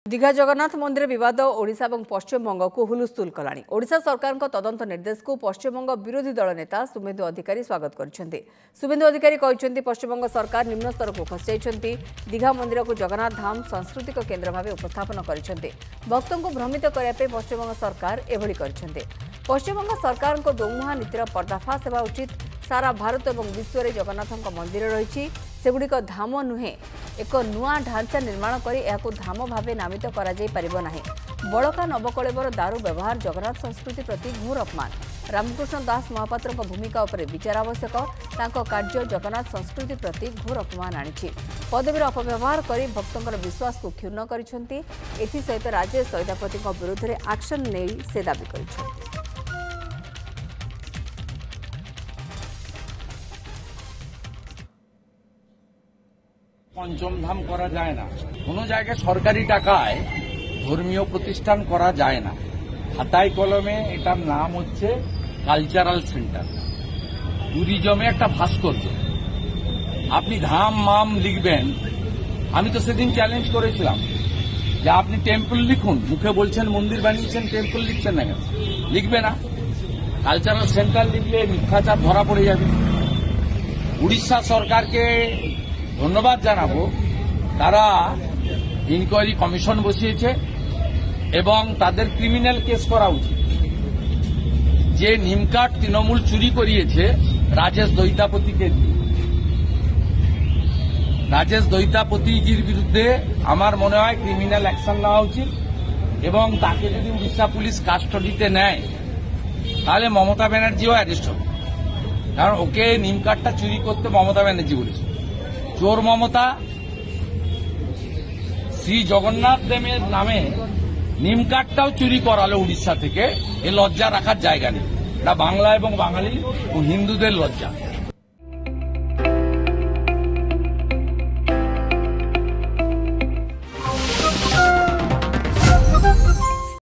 दीघा जगन्नाथ मंदिर विवाद ओडिशा और पश्चिमबंग को हुलुस्थुल कलानी। ओडिशा सरकार तदंत निर्देश को पश्चिमबंग विरोधी दल नेता शुभेन्दु अधिकारी स्वागत करछन्ती। शुभेन्दु अधिकारी कहते पश्चिमबंग सरकार निम्न स्तर को खसाई दीघा मंदिर को जगन्नाथ धाम सांस्कृतिक केन्द्र भाव उपस्थापन करछन्ती। भक्तों को भ्रमित करने पश्चिमबंग सरकार एभली करछन्ती। पश्चिमबंग सरकार को दोमुहा नीतिर पर्दाफाश होगा उचित। सारा भारत और विश्व में जगन्नाथ मंदिर रही सेगुड़िक धाम नुहे एक नुआ ढांचा निर्माण कर यह धाम भाव नामित कर बड़का नवकलेवर दारू व्यवहार जगन्नाथ संस्कृति प्रति घोर अपमान। रामकृष्ण दास महापात्र भूमिका उपर विचार आवश्यक। कार्य जगन्नाथ संस्कृति प्रति घोर अपमान आनी पदवीर अपव्यवहार कर भक्तों विश्वास को क्षुण्ण कर राजेश दैतापति विरुद्ध में एक्शन नहीं से दाबी कर। पंचम धाम करा जाए ना, कोनो জায়গায় সরকারি টাকায় ধর্মীয় প্রতিষ্ঠান করা যায় না। খাতায় কলমে এটার নাম হচ্ছে কালচারাল সেন্টার, ট্যুরিজমে একটা ভাস্কর্য। আপনি ধাম মাম লিখবেন, আমি তো সেদিন চ্যালেঞ্জ করেছিলাম যে আপনি টেম্পল লিখুন, মুখে বলছেন মন্দির বানিয়েছেন, টেম্পল লিখছেন না কেন? লিখবে না। কালচারাল সেন্টার লিখলে মিথ্যাচার ধরা পড়ে যাবে। উড়িষ্যা সরকারকে ধন্যবাদ জানাবো, তারা ইনকোয়ারি কমিশন বসিয়েছে এবং তাদের ক্রিমিনাল কেস করা উচিত। যে নিমকাট তৃণমূল চুরি করিয়েছে রাজেশ দৈতাপতিকে, রাজেশ দৈতাপতিজির বিরুদ্ধে আমার মনে হয় ক্রিমিনাল অ্যাকশন নেওয়া উচিত এবং তাকে যদি উড়িষ্যা পুলিশ কাস্টডিতে নেয় তাহলে মমতা ব্যানার্জিও অ্যারেস্ট হবে। কারণ ওকে নিমকাটটা চুরি করতে মমতা ব্যানার্জি বলেছে। চোর মমতা শ্রী জগন্নাথ দেবের নামে নিমকাটটাও চুরি করালো উড়িষ্যা থেকে। এ লজ্জা রাখার জায়গা নেই। এটা বাংলা এবং বাঙালি ও হিন্দুদের লজ্জা।